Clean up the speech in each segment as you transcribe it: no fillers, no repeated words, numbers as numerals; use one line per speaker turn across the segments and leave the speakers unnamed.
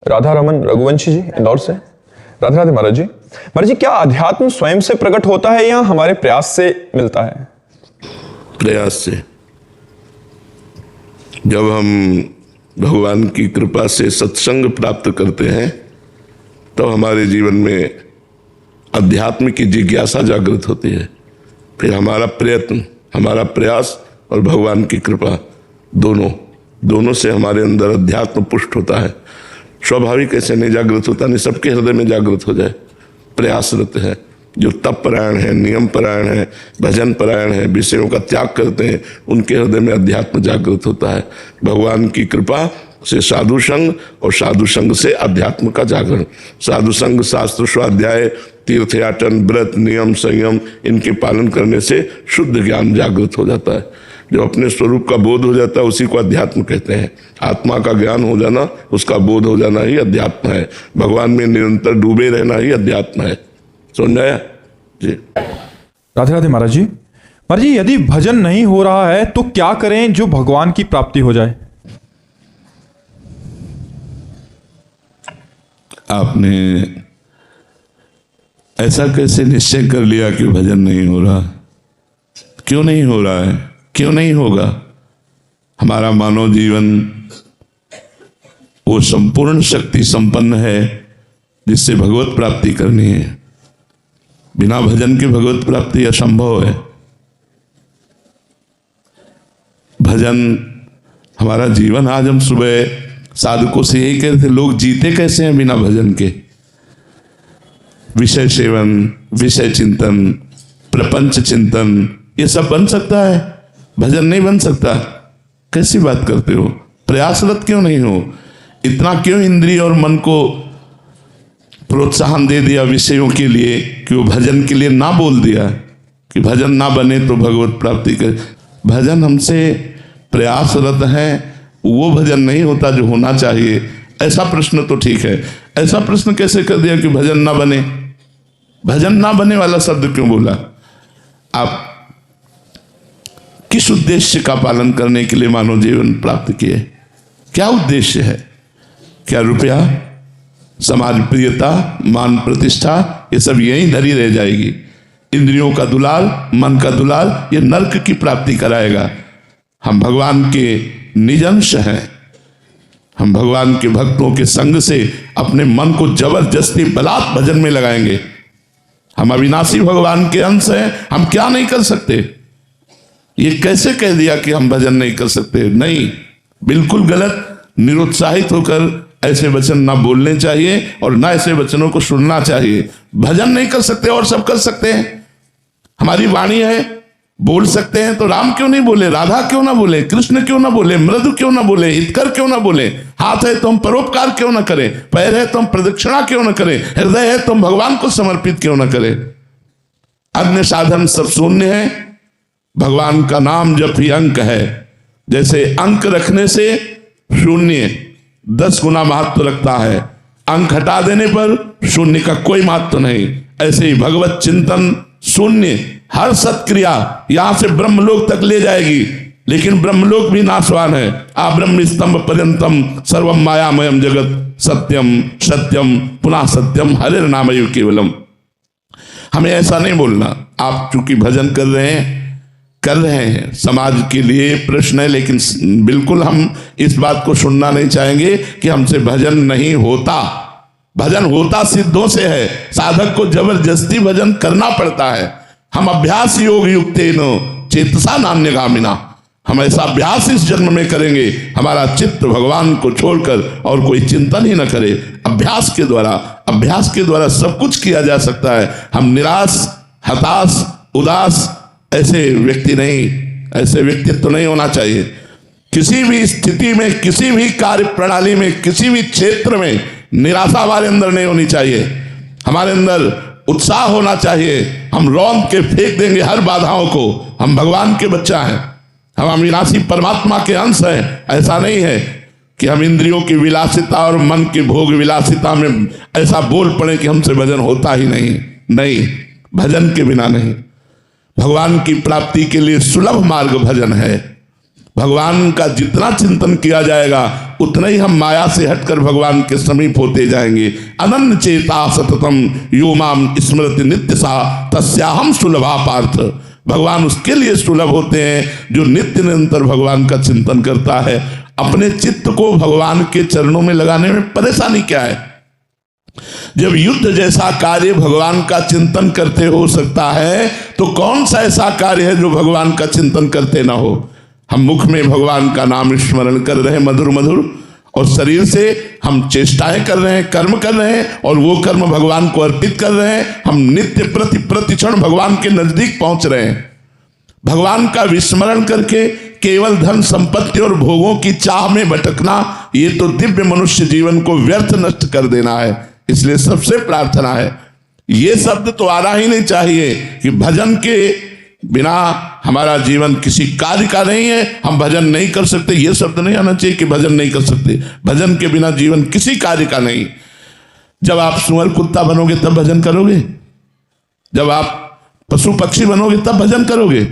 राधा रमन रघुवंशी जी इंदौर से। राधे राधे महाराज जी। महाराज जी, क्या अध्यात्म स्वयं से प्रकट होता है या हमारे प्रयास से मिलता है?
प्रयास से। जब हम भगवान की कृपा से सत्संग प्राप्त करते हैं तो हमारे जीवन में अध्यात्म की जिज्ञासा जागृत होती है। फिर हमारा प्रयत्न, हमारा प्रयास और भगवान की कृपा दोनों से हमारे अंदर अध्यात्म पुष्ट होता है। स्वाभाविक ऐसे नहीं जागृत होता, नहीं सबके हृदय में जागृत हो जाए। प्रयासरत है, जो तप परायण है, नियम परायण है, भजन परायण है, विषयों का त्याग करते हैं, उनके हृदय में अध्यात्म जागृत होता है। भगवान की कृपा से साधु संग और साधु संग से अध्यात्म का जागरण। साधु संग, शास्त्र स्वाध्याय, तीर्थयाटन, व्रत, नियम, संयम, इनके पालन करने से शुद्ध ज्ञान जागृत हो जाता है। जो अपने स्वरूप का बोध हो जाता है उसी को अध्यात्म कहते हैं। आत्मा का ज्ञान हो जाना, उसका बोध हो जाना ही अध्यात्म है। भगवान में निरंतर डूबे रहना ही अध्यात्म है। समझाया जी?
राधे राधे महाराज जी। महाराज जी, यदि भजन नहीं हो रहा है तो क्या करें जो भगवान की प्राप्ति हो जाए?
आपने ऐसा कैसे निश्चय कर लिया कि भजन नहीं हो रहा? क्यों नहीं हो रहा है? क्यों नहीं होगा? हमारा मानव जीवन वो संपूर्ण शक्ति संपन्न है जिससे भगवत प्राप्ति करनी है। बिना भजन के भगवत प्राप्ति असंभव है। भजन हमारा जीवन। आज हम सुबह साधकों से यही कहते थे, लोग जीते कैसे हैं बिना भजन के? विषय सेवन, विषय चिंतन, प्रपंच चिंतन, ये सब बन सकता है, भजन नहीं बन सकता। कैसी बात करते हो? प्रयासरत क्यों नहीं हो? इतना क्यों इंद्रिय और मन को प्रोत्साहन दे दिया विषयों के लिए कि वो भजन के लिए ना बोल दिया कि भजन ना बने तो भगवत प्राप्ति कर। भजन हमसे प्रयासरत है, वो भजन नहीं होता जो होना चाहिए। ऐसा प्रश्न तो ठीक है, ऐसा प्रश्न कैसे कर दिया कि भजन ना बने? भजन ना बने वाला शब्द क्यों बोला? आप किस उद्देश्य का पालन करने के लिए मानव जीवन प्राप्त किए? क्या उद्देश्य है? क्या रुपया, समाज प्रियता, मान प्रतिष्ठा, ये सब यहीं धरी रह जाएगी। इंद्रियों का दुलार, मन का दुलार, ये नरक की प्राप्ति कराएगा। हम भगवान के निज अंश हैं। हम भगवान के भक्तों के संग से अपने मन को जबरदस्ती बलात् भजन में लगाएंगे। हम अविनाशी भगवान के अंश हैं, हम क्या नहीं कर सकते? ये कैसे कह दिया कि हम भजन नहीं कर सकते? नहीं, बिल्कुल गलत। निरुत्साहित होकर ऐसे वचन ना बोलने चाहिए और ना ऐसे वचनों को सुनना चाहिए। भजन नहीं कर सकते और सब कर सकते हैं। हमारी वाणी है, बोल सकते हैं, तो राम क्यों नहीं बोले? राधा क्यों ना बोले? कृष्ण क्यों ना बोले? मृदु क्यों ना बोले? हितकर क्यों ना बोले? हाथ है तो हम परोपकार क्यों ना करें? पैर है तो हम प्रदक्षिणा क्यों ना करें? हृदय है तो हम भगवान को समर्पित क्यों ना करें? अन्य साधन सब शून्य है। भगवान का नाम जप ही अंक है। जैसे अंक रखने से शून्य 10 गुना महत्व रखता है, अंक हटा देने पर शून्य का कोई महत्व नहीं। ऐसे ही भगवत चिंतन शून्य, हर सत्क्रिया यहां से ब्रह्मलोक तक ले जाएगी, लेकिन ब्रह्मलोक भी नाशवान है। आ ब्रह्म स्तंभ पर्यंतम सर्वम मायामयम जगत सत्यम सत्यम पुनः सत्यम हरे नामयु केवलम। हमें ऐसा नहीं बोलना। आप चूंकि भजन कर रहे हैं, समाज के लिए प्रश्न है, लेकिन बिल्कुल हम इस बात को सुनना नहीं चाहेंगे कि हमसे भजन नहीं होता। भजन होता सिद्धों से है। साधक को जबरदस्ती भजन करना पड़ता है। हम अभ्यास योग युक्तेन चेतसा नान्यगामिना। हम ऐसा अभ्यास इस जन्म में करेंगे, हमारा चित्त भगवान को छोड़कर और कोई चिंतन ही न करे। अभ्यास के द्वारा सब कुछ किया जा सकता है। हम निराश, हताश, उदास ऐसे व्यक्ति नहीं, ऐसे व्यक्तित्व नहीं होना चाहिए। किसी भी स्थिति में, किसी भी कार्य प्रणाली में, किसी भी क्षेत्र में निराशा हमारे अंदर नहीं होनी चाहिए। हमारे अंदर उत्साह होना चाहिए। हम रौंद के फेंक देंगे हर बाधाओं को। हम भगवान के बच्चा हैं, हम अविनाशी परमात्मा के अंश हैं। ऐसा नहीं है कि हम इंद्रियों की विलासिता और मन की भोग विलासिता में ऐसा बोल पड़े कि हमसे भजन होता ही नहीं। भजन के बिना नहीं। भगवान की प्राप्ति के लिए सुलभ मार्ग भजन है। भगवान का जितना चिंतन किया जाएगा उतना ही हम माया से हटकर भगवान के समीप होते जाएंगे। अनन्य चेता सततम यो माम स्मृति नित्य सा तस्याहम सुलभा पार्थ। भगवान उसके लिए सुलभ होते हैं जो नित्य निरंतर भगवान का चिंतन करता है। अपने चित्त को भगवान के चरणों में लगाने में परेशानी क्या है? जब युद्ध जैसा कार्य भगवान का चिंतन करते हो सकता है तो कौन सा ऐसा कार्य है जो भगवान का चिंतन करते ना हो? हम मुख में भगवान का नाम स्मरण कर रहे हैं मधुर मधुर, और शरीर से हम चेष्टाएं कर रहे हैं, कर्म कर रहे हैं, और वो कर्म भगवान को अर्पित कर रहे हैं। हम नित्य प्रतिक्षण भगवान के नजदीक पहुंच रहे हैं। भगवान का विस्मरण करके केवल धन संपत्ति और भोगों की चाह में भटकना, ये तो दिव्य मनुष्य जीवन को व्यर्थ नष्ट कर देना है। इसलिए सबसे प्रार्थना है, ये शब्द तो आना ही नहीं चाहिए कि भजन के बिना हमारा जीवन किसी कार्य का नहीं है, हम भजन नहीं कर सकते। ये शब्द नहीं आना चाहिए कि भजन नहीं कर सकते। भजन के बिना जीवन किसी कार्य का नहीं। जब आप सुअर कुत्ता बनोगे तब भजन करोगे, जब आप पशु पक्षी बनोगे तब भजन करोगे।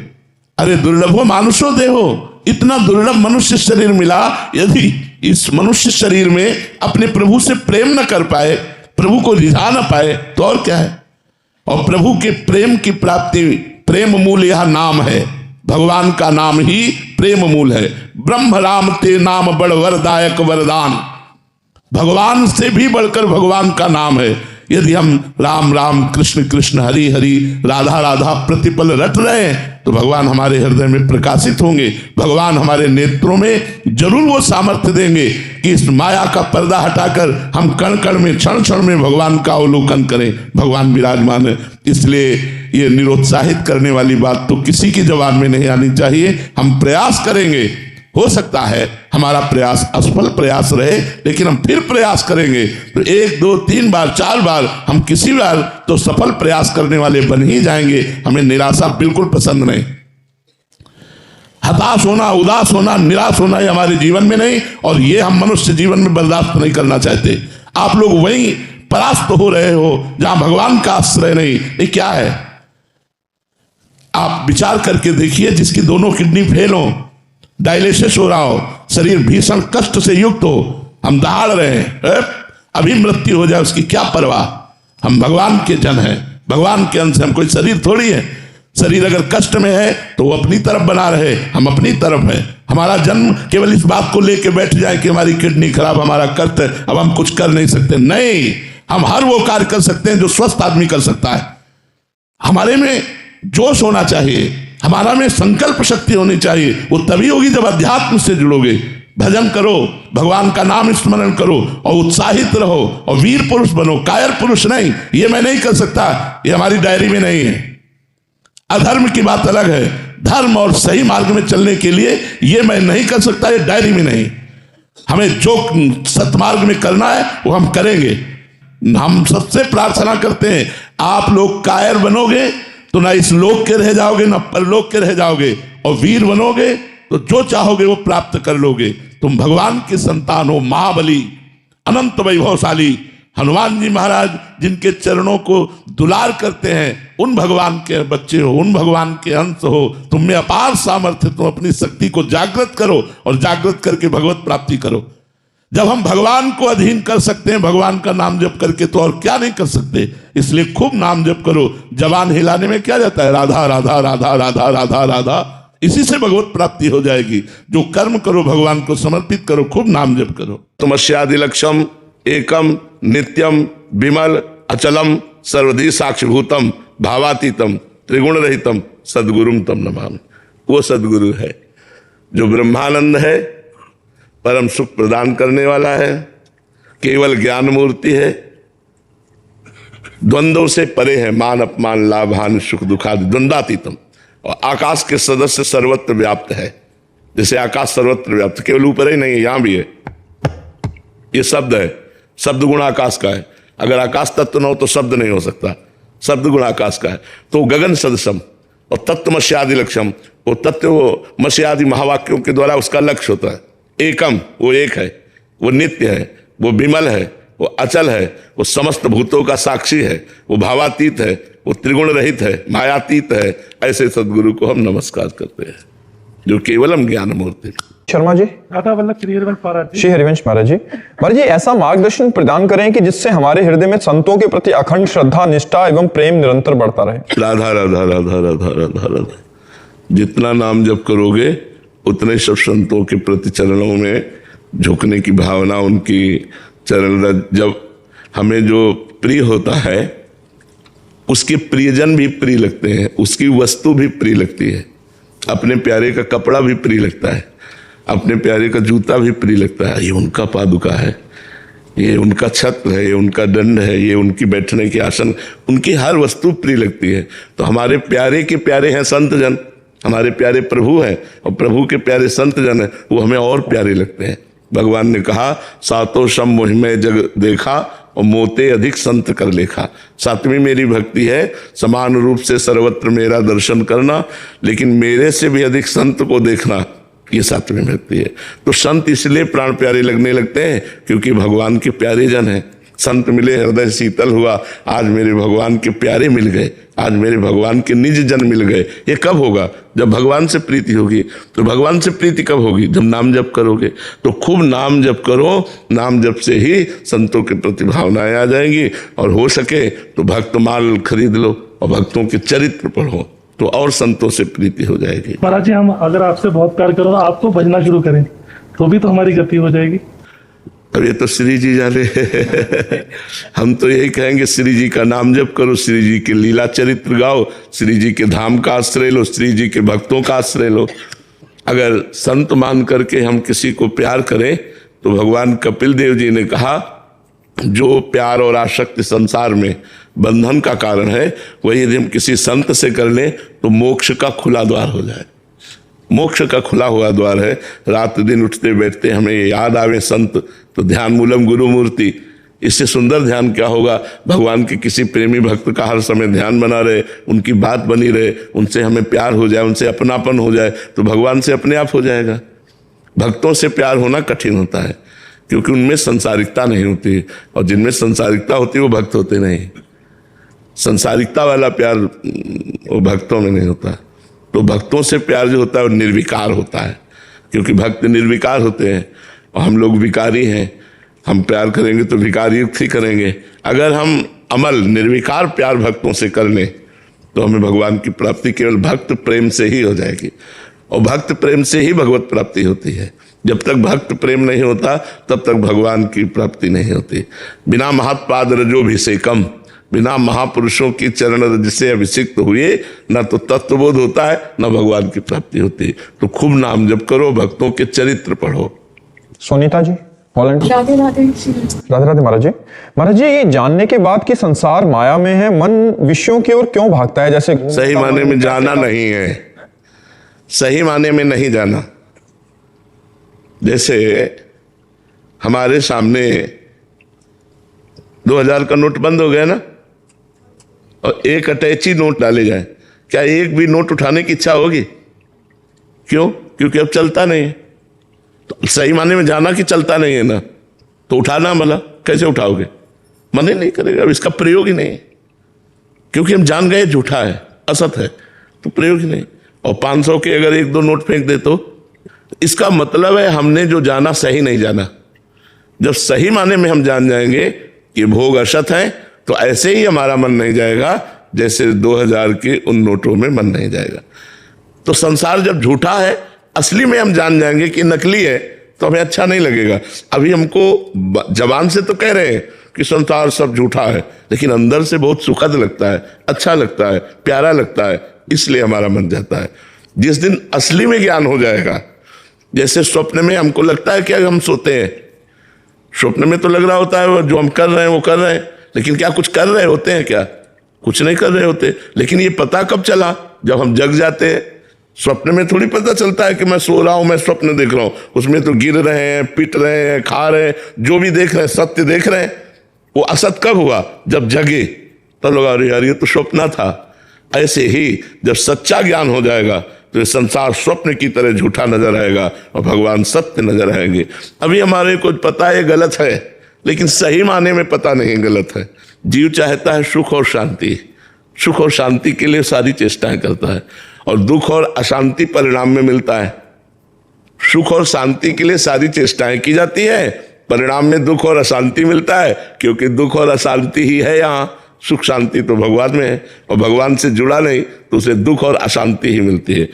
अरे दुर्लभो मानुषो देहो, इतना दुर्लभ मनुष्य शरीर मिला, यदि इस मनुष्य शरीर में अपने प्रभु से प्रेम न कर पाए, प्रभु को रिझा न पाए तो और क्या है? और प्रभु के प्रेम की प्राप्ति, प्रेम मूल यह नाम है। भगवान का नाम ही प्रेम मूल है। ब्रह्म राम ते नाम बड़ वरदायक वरदान। भगवान से भी बढ़कर भगवान का नाम है। यदि हम राम राम कृष्ण कृष्ण हरि हरि राधा राधा प्रतिपल रट रहे हैं तो भगवान हमारे हृदय में प्रकाशित होंगे। भगवान हमारे नेत्रों में जरूर वो सामर्थ्य देंगे कि इस माया का पर्दा हटाकर हम कण कण में क्षण क्षण में भगवान का अवलोकन करें। भगवान विराजमान है। इसलिए ये निरुत्साहित करने वाली बात तो किसी की जबान में नहीं आनी चाहिए। हम प्रयास करेंगे, हो सकता है हमारा प्रयास असफल प्रयास रहे, लेकिन हम फिर प्रयास करेंगे तो 1 2 3 बार 4 बार हम किसी बार तो सफल प्रयास करने वाले बन ही जाएंगे। हमें निराशा बिल्कुल पसंद नहीं। हताश होना, उदास होना, निराश होना ये हमारे जीवन में नहीं, और ये हम मनुष्य जीवन में बर्दाश्त नहीं करना चाहते। आप लोग वहीं परास्त हो रहे हो जहां भगवान का आश्रय नहीं। ये क्या है? आप विचार करके देखिए, जिसकी दोनों किडनी फेल हो, डायलिसिस हो रहा हो, शरीर भीषण कष्ट से युक्त हो, हम दहाड़ रहे हैं, अभी मृत्यु हो जाए उसकी क्या परवाह? हम भगवान के जन हैं, भगवान के अंश, हम कोई शरीर थोड़ी है। शरीर अगर कष्ट में है तो वो अपनी तरफ बना रहे, हम अपनी तरफ है। हमारा जन्म केवल इस बात को लेके बैठ जाए कि हमारी किडनी खराब, हमारा कष्ट है, अब हम कुछ कर नहीं सकते। नहीं, हम हर वो कार्य कर सकते हैं जो स्वस्थ आदमी कर सकता है। हमारे में जोश होना चाहिए, हमारा में संकल्प शक्ति होनी चाहिए। वो तभी होगी जब अध्यात्म से जुड़ोगे। भजन करो, भगवान का नाम स्मरण करो और उत्साहित रहो और वीर पुरुष बनो, कायर पुरुष नहीं। ये मैं नहीं कर सकता, ये हमारी डायरी में नहीं है। अधर्म की बात अलग है, धर्म और सही मार्ग में चलने के लिए ये मैं नहीं कर सकता, ये डायरी में नहीं। हमें जो सतमार्ग में करना है वो हम करेंगे। हम सबसे प्रार्थना करते हैं, आप लोग कायर बनोगे तो ना इस लोक के रह जाओगे ना परलोक के रह जाओगे, और वीर बनोगे तो जो चाहोगे वो प्राप्त कर लोगे। तुम भगवान की संतान हो, महाबली अनंत वैभवशाली हनुमान जी महाराज जिनके चरणों को दुलार करते हैं, उन भगवान के बच्चे हो, उन भगवान के अंश हो। तुम में अपार सामर्थ्य, तुम अपनी शक्ति को जागृत करो और जागृत करके भगवत प्राप्ति करो। जब हम भगवान को अधीन कर सकते हैं भगवान का नाम जप करके, तो और क्या नहीं कर सकते। इसलिए खूब नाम जप करो। जबान हिलाने में क्या जाता है? राधा राधा राधा राधा राधा राधा, इसी से भगवत प्राप्ति हो जाएगी। जो कर्म करो भगवान को समर्पित करो, खूब नाम जप करो।
तमस्यादि लक्ष्यम एकम नित्यम विमल अचलम सर्वधी साक्षिभूतम भावातीतम त्रिगुण रहितम सद्गुरुम तम नमामि। वो सद्गुरु है जो ब्रह्मानंद है, परम सुख प्रदान करने वाला है, केवल ज्ञान मूर्ति है, द्वंद्वों से परे है, मान अपमान लाभ हानि सुख दुखादि द्वंद्वातीतम, और आकाश के सदस्य सर्वत्र व्याप्त है। जैसे आकाश सर्वत्र व्याप्त, केवल ऊपर ही नहीं है, यहां भी है। ये शब्द है, शब्द गुण आकाश का है। अगर आकाश तत्व न हो तो शब्द नहीं हो सकता, शब्द गुण आकाश का है। तो गगन सदसम और तत्व मस्यादि लक्ष्यम, वो तत्व वो मस्यादि महावाक्यों के द्वारा उसका लक्ष्य होता है। एकम, वो एक है, वो नित्य है, वो विमल है, वो अचल है, वो समस्त भूतों का साक्षी है, वो भावातीत है, वो त्रिगुण रहित है, मायातीत है। ऐसे सदगुरु को हम नमस्कार करते हैं। जो केवलम ज्ञान मूर्ति।
शर्मा जी,
राधा वल्लभ श्री हरिवंश महाराज जी।
श्री हरिवंश महाराज जी, महाराज जी ऐसा मार्गदर्शन प्रदान करें कि जिससे हमारे हृदय में संतों के प्रति अखंड श्रद्धा, निष्ठा एवं प्रेम निरंतर बढ़ता रहे।
राधा राधा राधा राधा राधा राधा, जितना नाम जप करोगे उतने सब संतों के प्रति चरणों में झुकने की भावना, उनकी चरण रज, जब हमें जो प्रिय होता है उसके प्रियजन भी प्रिय लगते हैं, उसकी वस्तु भी प्रिय लगती है, अपने प्यारे का कपड़ा भी प्रिय लगता है, अपने प्यारे का जूता भी प्रिय लगता है। ये उनका पादुका है, ये उनका छत्र है, ये उनका दंड है, ये उनकी बैठने की आसन, उनकी हर वस्तु प्रिय लगती है। तो हमारे प्यारे के प्यारे हैं संत जन, हमारे प्यारे प्रभु हैं, और प्रभु के प्यारे संत जन हैं, वो हमें और प्यारे लगते हैं। भगवान ने कहा सातों सम मोहिमय जग देखा और मोते अधिक संत कर लेखा। सातवीं मेरी भक्ति है, समान रूप से सर्वत्र मेरा दर्शन करना, लेकिन मेरे से भी अधिक संत को देखना, ये सातवीं भक्ति है। तो संत इसलिए प्राण प्यारे लगने लगते हैं क्योंकि भगवान के प्यारे जन हैं। संत मिले हृदय शीतल हुआ, आज मेरे भगवान के प्यारे मिल गए, आज मेरे भगवान के निज जन मिल गए। ये कब होगा? जब भगवान से प्रीति होगी। तो भगवान से प्रीति कब होगी? जब नाम जप करोगे। तो खूब नाम जप करो, नाम जप से ही संतों के प्रति भावनाएं आ जाएंगी, और हो सके तो भक्त माल खरीद लो और भक्तों के चरित्र पढ़ो, तो और संतों से प्रीति हो जाएगी।
महाराज जी, हम अगर आपसे बहुत प्यार करो, आपको भजना शुरू करें तो भी तो हमारी गति हो जाएगी।
अब ये तो श्री जी जाने हम तो यही कहेंगे, श्री जी का नाम जप करो, श्री जी के लीला चरित्र गाओ, श्री जी के धाम का आश्रय लो, श्री जी के भक्तों का आश्रय लो। अगर संत मान करके हम किसी को प्यार करें तो भगवान कपिल देव जी ने कहा, जो प्यार और आसक्ति संसार में बंधन का कारण है, वही यदि हम किसी संत से कर लें तो मोक्ष का खुला द्वार हो जाए। मोक्ष का खुला हुआ द्वार है। रात दिन उठते बैठते हमें याद आवे संत, तो ध्यान मूलम गुरु मूर्ति। इससे सुंदर ध्यान क्या होगा? भगवान के किसी प्रेमी भक्त का हर समय ध्यान बना रहे, उनकी बात बनी रहे, उनसे हमें प्यार हो जाए, उनसे अपनापन हो जाए, तो भगवान से अपने आप हो जाएगा। भक्तों से प्यार होना कठिन होता है क्योंकि उनमें संसारिकता नहीं होती, और जिनमें संसारिकता होती है वो भक्त होते नहीं। संसारिकता वाला प्यार वो भक्तों में नहीं होता। तो भक्तों से प्यार जो होता है वो निर्विकार होता है, क्योंकि भक्त निर्विकार होते हैं और हम लोग विकारी हैं। हम प्यार करेंगे तो विकारी युक्त ही करेंगे। अगर हम अमल निर्विकार प्यार भक्तों से कर लें तो हमें भगवान की प्राप्ति केवल भक्त प्रेम से ही हो जाएगी, और भक्त प्रेम से ही भगवत प्राप्ति होती है। जब तक भक्त प्रेम नहीं होता तब तक भगवान की प्राप्ति नहीं होती। बिना महात्पाद रजोभिषेकम, बिना महापुरुषों की चरण रज से अभिषिक्त हुए न तो तत्वबोध होता है न भगवान की प्राप्ति होती। तो खूब नाम जप करो, भक्तों के चरित्र पढ़ो।
सोनीता जी, हॉलैंड।
राधे राधे।
राधे राधे महाराज जी। महाराज जी, ये जानने के बाद कि संसार माया में है, मन विषयों की ओर क्यों भागता है? जैसे
सही माने में जाना नहीं है, सही माने में नहीं जाना। जैसे हमारे सामने 2000 का नोट बंद हो गया ना, और एक अटैची नोट डाले जाए, क्या एक भी नोट उठाने की इच्छा होगी? क्यों? क्योंकि अब चलता नहीं है। तो सही माने में जाना कि चलता नहीं है ना, तो उठाना भला कैसे उठाओगे? मन ही नहीं करेगा, अब इसका प्रयोग ही नहीं, क्योंकि हम जान गए झूठा है, असत है, तो प्रयोग ही नहीं। और 500 के अगर 1-2 नोट फेंक दे तो इसका मतलब है हमने जो जाना सही नहीं जाना। जब सही माने में हम जान जाएंगे कि भोग असत है, तो ऐसे ही हमारा मन नहीं जाएगा जैसे 2000 के उन नोटों में मन नहीं जाएगा। तो संसार जब झूठा है, असली में हम जान जाएंगे कि नकली है, तो हमें अच्छा नहीं लगेगा। अभी हमको जबान से तो कह रहे हैं कि संसार सब झूठा है, लेकिन अंदर से बहुत सुखद लगता है, अच्छा लगता है, प्यारा लगता है, इसलिए हमारा मन जाता है। जिस दिन असली में ज्ञान हो जाएगा, जैसे स्वप्न में हमको लगता है कि हम सोते हैं, स्वप्न में तो लग रहा होता है जो हम कर रहे हैं वो कर रहे हैं, लेकिन क्या कुछ कर रहे होते हैं? क्या कुछ नहीं कर रहे होते। लेकिन ये पता कब चला? जब हम जग जाते हैं। स्वप्न में थोड़ी पता चलता है कि मैं सो रहा हूं, मैं स्वप्न देख रहा हूं। उसमें तो गिर रहे हैं, पिट रहे हैं, खा रहे हैं, जो भी देख रहे हैं सत्य देख रहे हैं। वो असत कब हुआ? जब जगे, तब लगा अरे यार ये तो स्वप्न था। ऐसे ही जब सच्चा ज्ञान हो जाएगा तो संसार स्वप्न की तरह झूठा नजर आएगा और भगवान सत्य नजर आएंगे। अभी हमारे को पता है गलत है, लेकिन सही माने में पता नहीं गलत है। जीव चाहता है सुख और शांति, सुख और शांति के लिए सारी चेष्टाएं करता है, और दुख और अशांति परिणाम में मिलता है। सुख और शांति के लिए सारी चेष्टाएं की जाती है, परिणाम में दुख और अशांति मिलता है, क्योंकि दुख और अशांति ही है यहाँ, सुख शांति तो भगवान में है, और भगवान से जुड़ा नहीं तो उसे दुख और अशांति ही मिलती है।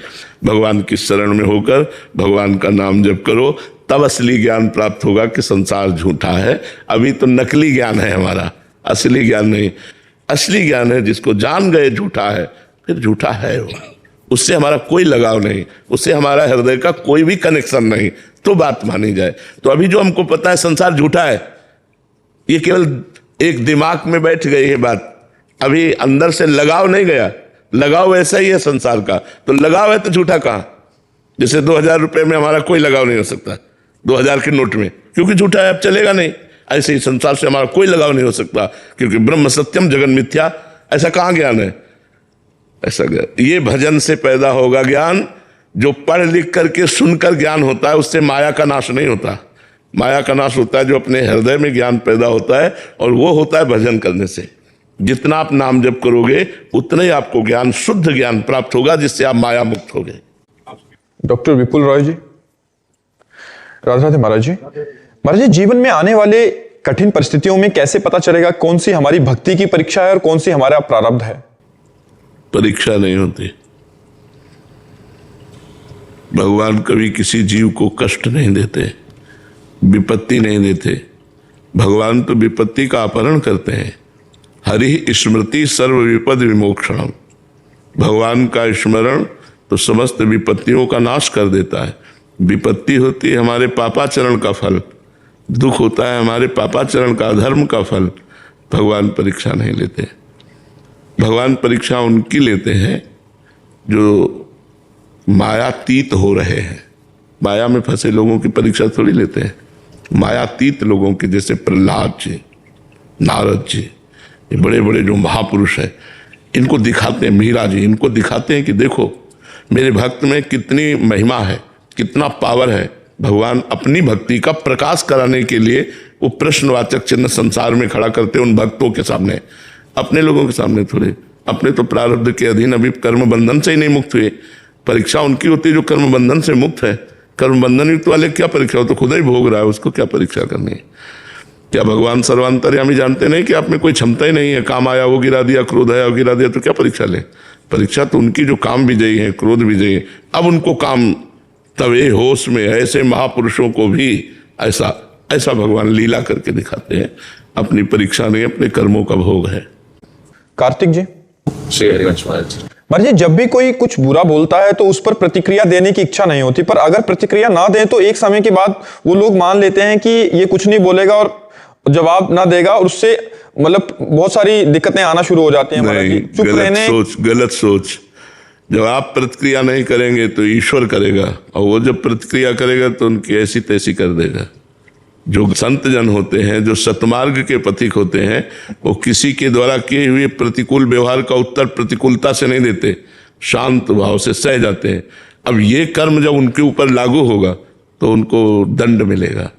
भगवान की शरण में होकर भगवान का नाम जप करो, तब असली ज्ञान प्राप्त होगा कि संसार झूठा है। अभी तो नकली ज्ञान है हमारा, असली ज्ञान नहीं। असली ज्ञान है जिसको जान गए झूठा है, फिर झूठा है वो, उससे हमारा कोई लगाव नहीं, उससे हमारा हृदय का कोई भी कनेक्शन नहीं, तो बात मानी जाए। तो अभी जो हमको पता है संसार झूठा है, ये केवल एक दिमाग में बैठ गई है बात, अभी अंदर से लगाव नहीं गया। लगाव ऐसा ही है संसार का, तो लगाव है तो झूठा कहां? जैसे 2000 रुपए में हमारा कोई लगाव नहीं हो सकता 2000 के नोट में, क्योंकि झूठा है, अब चलेगा नहीं। ऐसे ही संसार से हमारा कोई लगाव नहीं हो सकता, क्योंकि ब्रह्म सत्यम जगन मिथ्या। ऐसा कहां ज्ञान है? ऐसा ज्ञान ये भजन से पैदा होगा ज्ञान। जो पढ़ लिख करके सुनकर ज्ञान होता है, उससे माया का नाश नहीं होता। माया का नाश होता है जो अपने हृदय में ज्ञान पैदा होता है, और वो होता है भजन करने से। जितना आप नाम जप करोगे उतना ही आपको ज्ञान, शुद्ध ज्ञान प्राप्त होगा, जिससे आप माया मुक्त होगे।
डॉक्टर विपुल रॉय जी, राधे राधे महाराज जी। महाराज जी, जीवन में आने वाले कठिन परिस्थितियों में कैसे पता चलेगा कौन सी हमारी भक्ति की परीक्षा है और कौन सी हमारा प्रारब्ध है?
परीक्षा नहीं होती। भगवान कभी किसी जीव को कष्ट नहीं देते, विपत्ति नहीं देते। भगवान तो विपत्ति का अपहरण करते हैं। हरि स्मृति सर्व विपद विमोक्षणम। भगवान का स्मरण तो समस्त विपत्तियों का नाश कर देता है। विपत्ति होती है हमारे पापाचरण का फल, दुख होता है हमारे पापाचरण का, अधर्म का फल। भगवान परीक्षा नहीं लेते। भगवान परीक्षा उनकी लेते हैं जो मायातीत हो रहे हैं। माया में फंसे लोगों की परीक्षा थोड़ी लेते हैं। मायातीत लोगों के, जैसे प्रहलाद जी, नारद जी, ये बड़े बड़े जो महापुरुष हैं, इनको दिखाते हैं, मीरा जी, इनको दिखाते हैं कि देखो मेरे भक्त में कितनी महिमा है, कितना पावर है। भगवान अपनी भक्ति का प्रकाश कराने के लिए वो प्रश्नवाचक चिन्ह संसार में खड़ा करते हैं उन भक्तों के सामने, अपने लोगों के सामने थोड़े। अपने तो प्रारब्ध के अधीन अभी कर्म बंधन से ही नहीं मुक्त हुए। परीक्षा उनकी होती है जो कर्म बंधन से मुक्त है। कर्म बंधन युक्त वाले क्या परीक्षा हो, तो खुद ही भोग रहा है, उसको क्या परीक्षा करनी है? क्या भगवान सर्वांतर्यामी जानते नहीं कि आप में कोई क्षमता ही नहीं है? काम आया वो गिरा दिया, क्रोध आया वो गिरा दिया, तो क्या परीक्षा ले? परीक्षा तो उनकी जो काम विजयी है, क्रोध विजयी है। अब उनको काम तवे होश में ऐसे महापुरुषों को भी ऐसा ऐसा भगवान लीला करके दिखाते हैं। अपनी परीक्षा नहीं, अपने कर्मों का भोग है।
कार्तिक जी,
श्री हरिवंश महाराज।
महाराज जी, जब भी कोई कुछ बुरा बोलता है तो उस पर प्रतिक्रिया देने की इच्छा नहीं होती, पर अगर प्रतिक्रिया ना दें तो एक समय के बाद वो लोग मान लेते हैं कि ये कुछ नहीं बोलेगा और जवाब ना देगा, और उससे मतलब बहुत सारी दिक्कतें आना शुरू हो जाती हैं।
नहीं,
चुप रहने,
गलत सोच। जब आप प्रतिक्रिया नहीं करेंगे तो ईश्वर करेगा, और वो जब प्रतिक्रिया करेगा तो उनकी ऐसी तैसी कर देगा। जो संत जन होते हैं, जो सतमार्ग के पथिक होते हैं, वो किसी के द्वारा किए हुए प्रतिकूल व्यवहार का उत्तर प्रतिकूलता से नहीं देते, शांत भाव से सह जाते हैं। अब ये कर्म जब उनके ऊपर लागू होगा तो उनको दंड मिलेगा।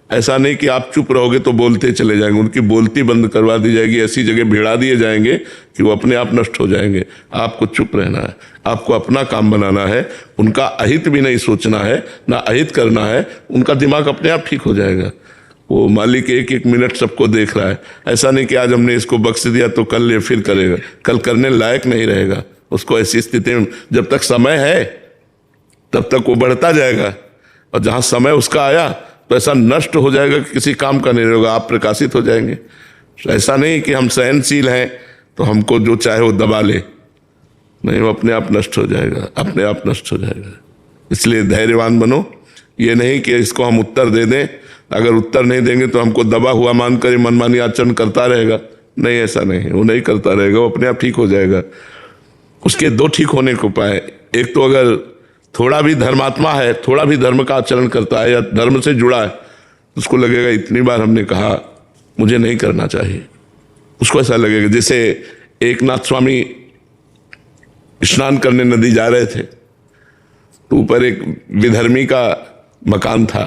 ऐसा नहीं कि आप चुप रहोगे तो बोलते चले जाएंगे, उनकी बोलती बंद करवा दी जाएगी, ऐसी जगह भिड़ा दिए जाएंगे कि वो अपने आप नष्ट हो जाएंगे। आपको चुप रहना है, आपको अपना काम बनाना है, उनका अहित भी नहीं सोचना है, ना अहित करना है। उनका दिमाग अपने आप ठीक हो जाएगा। वो मालिक एक एक मिनट सबको देख रहा है। ऐसा नहीं कि आज हमने इसको बख्श दिया तो कल ये फिर करेगा, कल करने लायक नहीं रहेगा। उसको ऐसी स्थिति में जब तक समय है तब तक वो बढ़ता जाएगा, और जहाँ समय उसका आया तो ऐसा नष्ट हो जाएगा कि किसी काम का नहीं रहेगा, आप प्रकाशित हो जाएंगे। ऐसा नहीं कि हम सहनशील हैं तो हमको जो चाहे वो दबा ले, नहीं, वो अपने आप नष्ट हो जाएगा, अपने आप नष्ट हो जाएगा। इसलिए धैर्यवान बनो। ये नहीं कि इसको हम उत्तर दे दें, अगर उत्तर नहीं देंगे तो हमको दबा हुआ मानकर मनमानी आचरण करता रहेगा। नहीं, ऐसा नहीं, वो नहीं करता रहेगा, वो अपने आप ठीक हो जाएगा। उसके दो ठीक होने को उपाय, एक तो अगर थोड़ा भी धर्मात्मा है, थोड़ा भी धर्म का आचरण करता है या धर्म से जुड़ा है, उसको लगेगा इतनी बार हमने कहा, मुझे नहीं करना चाहिए। उसको ऐसा लगेगा जैसे एकनाथ स्वामी स्नान करने नदी जा रहे थे, तो ऊपर एक विधर्मी का मकान था,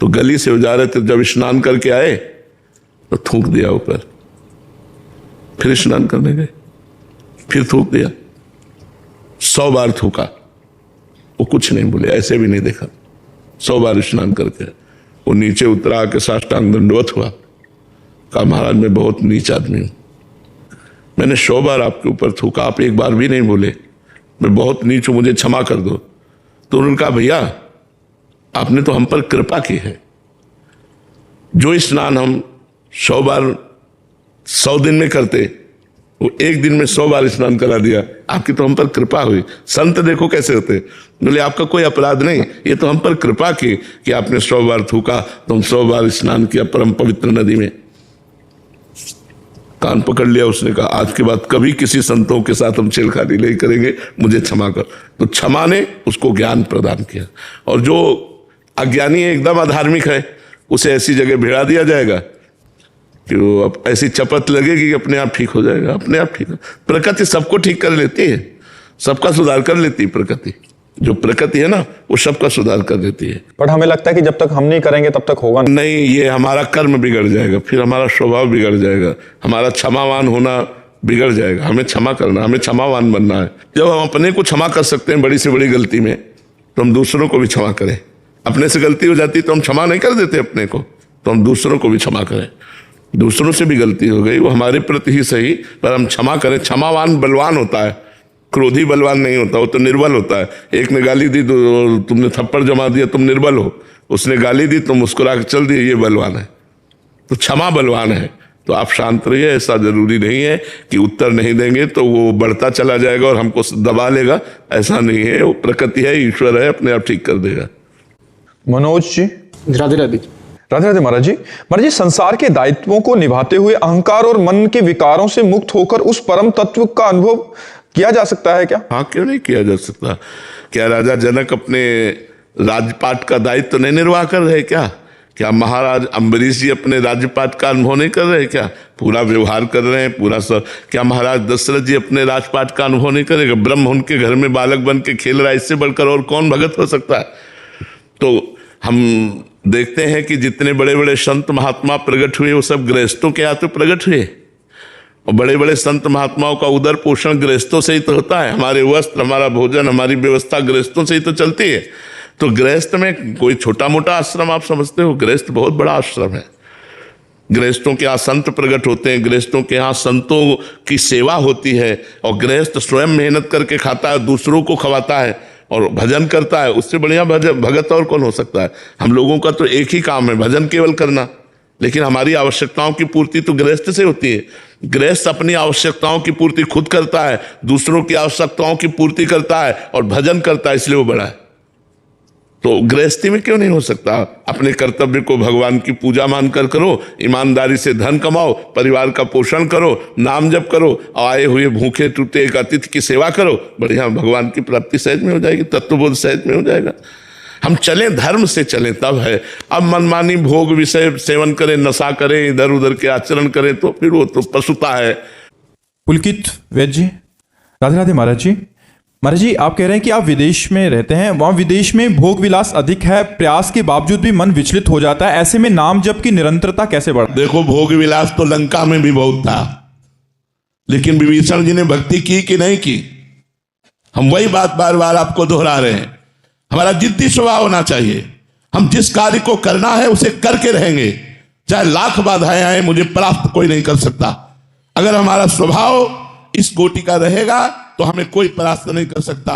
तो गली से जा रहे थे, जब स्नान करके आए तो थूक दिया ऊपर, फिर स्नान करने गए, फिर थूक दिया। 100 बार थूका, वो कुछ नहीं बोले, ऐसे भी नहीं देखा। 100 बार स्नान करके वो नीचे उतरा के साष्टांग दंडवत हुआ, कहा महाराज मैं बहुत नीच आदमी हूं, मैंने 100 बार आपके ऊपर थूका, आप एक बार भी नहीं बोले, मैं बहुत नीच हूं, मुझे क्षमा कर दो। तो उन्होंने कहा भैया आपने तो हम पर कृपा की है, जो स्नान हम 100 बार 100 दिन में करते वो एक दिन में 100 बार स्नान करा दिया, आपकी तो हम पर कृपा हुई। संत देखो कैसे होते, बोले आपका कोई अपराध नहीं, ये तो हम पर कृपा की कि आपने 100 बार थूका, तुम 100 बार स्नान किया परम पवित्र नदी में। कान पकड़ लिया उसने, कहा आज के बाद कभी किसी संतों के साथ हम छेड़खानी नहीं करेंगे, मुझे क्षमा कर। तो क्षमा ने उसको ज्ञान प्रदान किया। और जो अज्ञानी है, एकदम अधार्मिक है, उसे ऐसी जगह भिड़ा दिया जाएगा कि वो अब ऐसी चपत लगेगी कि अपने आप ठीक हो जाएगा, अपने आप ठीक। प्रकृति सबको ठीक कर लेती है, सबका सुधार कर लेती है प्रकृति। जो प्रकृति है ना वो सबका सुधार कर देती है।
बट हमें लगता है कि जब तक हम नहीं करेंगे तब तक होगा
नहीं, ये हमारा कर्म बिगड़ जाएगा, फिर हमारा स्वभाव बिगड़ जाएगा, हमारा क्षमावान होना बिगड़ जाएगा। हमें क्षमा करना, हमें क्षमावान बनना है। जब हम अपने को क्षमा कर सकते हैं बड़ी से बड़ी गलती में, तो हम दूसरों को भी क्षमा करें। अपने से गलती हो जाती तो हम क्षमा नहीं कर देते अपने को, तो हम दूसरों को भी क्षमा करें। दूसरों से भी गलती हो गई, वो हमारे प्रति ही सही, पर हम क्षमा करें। क्षमावान बलवान होता है, क्रोधी बलवान नहीं होता, वो तो निर्बल होता है। एक ने गाली दी तो तुमने थप्पड़ जमा दिया, तुम निर्बल हो। उसने गाली दी तो मुस्कुरा के चल दिए, ये बलवान है। तो क्षमा बलवान है। तो आप शांत रहिए, ऐसा जरूरी नहीं है कि उत्तर नहीं देंगे तो वो बढ़ता चला जाएगा और हमको दबा लेगा, ऐसा नहीं है। वो प्रकृति है, ईश्वर है, अपने आप ठीक कर देगा।
मनोज जी।
राधे राधे।
राधे राधे महाराज जी। महाराज जी, संसार के दायित्वों को निभाते हुए अहंकार और मन के विकारों से मुक्त होकर उस परम तत्व का अनुभव किया जा सकता है क्या?
हाँ, क्यों नहीं किया जा सकता। क्या राजा जनक अपने राजपाट का दायित्व तो नहीं निर्वाह कर रहे क्या? क्या महाराज अम्बरीश जी अपने राजपाट का अनुभव नहीं कर रहे क्या? पूरा व्यवहार कर रहे हैं, पूरा सब। क्या महाराज दशरथ जी अपने राजपाट का अनुभव नहीं करेगा? ब्रह्म उनके घर में बालक बन के खेल रहा है, इससे बढ़कर और कौन भगत हो सकता है? तो हम देखते हैं कि जितने बड़े बड़े संत महात्मा प्रकट हुए वो सब गृहस्थों के हाथों प्रकट हुए। और बड़े बड़े संत महात्माओं का उदर पोषण गृहस्थों से ही तो होता है। हमारे वस्त्र, हमारा भोजन, हमारी व्यवस्था गृहस्थों से ही तो चलती है। तो गृहस्थ में कोई छोटा मोटा आश्रम आप समझते हो? गृहस्थ बहुत बड़ा आश्रम है। गृहस्थों के यहाँ संत प्रकट होते हैं, गृहस्थों के यहाँ संतों की सेवा होती है। और गृहस्थ स्वयं मेहनत करके खाता है, दूसरों को खवाता है और भजन करता है। उससे बढ़िया भगत और कौन हो सकता है? हम लोगों का तो एक ही काम है, भजन केवल करना। लेकिन हमारी आवश्यकताओं की पूर्ति तो गृहस्थ से होती है। गृहस्थ अपनी आवश्यकताओं की पूर्ति खुद करता है, दूसरों की आवश्यकताओं की पूर्ति करता है और भजन करता है, इसलिए वो बड़ा है। तो गृहस्थी में क्यों नहीं हो सकता? अपने कर्तव्य को भगवान की पूजा मानकर करो, ईमानदारी से धन कमाओ, परिवार का पोषण करो, नाम जप करो, आए हुए भूखे टूटे एक अतिथि की सेवा करो, बढ़िया भगवान की प्राप्ति सहज में हो जाएगी, तत्वबोध सहज में हो जाएगा। हम चलें, धर्म से चलें, तब है। अब मनमानी भोग विषय सेवन करें, नशा करें, इधर उधर के आचरण करें, तो फिर वो तो पशुता है।
पुलकित वैद्य जी। राधे राधे महाराज जी। महाराज जी, आप कह रहे हैं कि आप विदेश में रहते हैं, वहां विदेश में भोग विलास अधिक है, प्रयास के बावजूद भी मन विचलित हो जाता है, ऐसे में नाम जप की निरंतरता कैसे बढ़े?
देखो, भोग विलास तो लंका में भी बहुत था, लेकिन विभीषण जी ने भक्ति की कि नहीं की? हम वही बात बार बार आपको दोहरा रहे हैं। हमारा जिद्दी स्वभाव होना चाहिए। हम जिस कार्य को करना है उसे करके रहेंगे, चाहे लाख बाधाएं आए, मुझे प्राप्त कोई नहीं कर सकता। अगर हमारा स्वभाव इस कोटि का रहेगा तो हमें कोई परास्त नहीं कर सकता।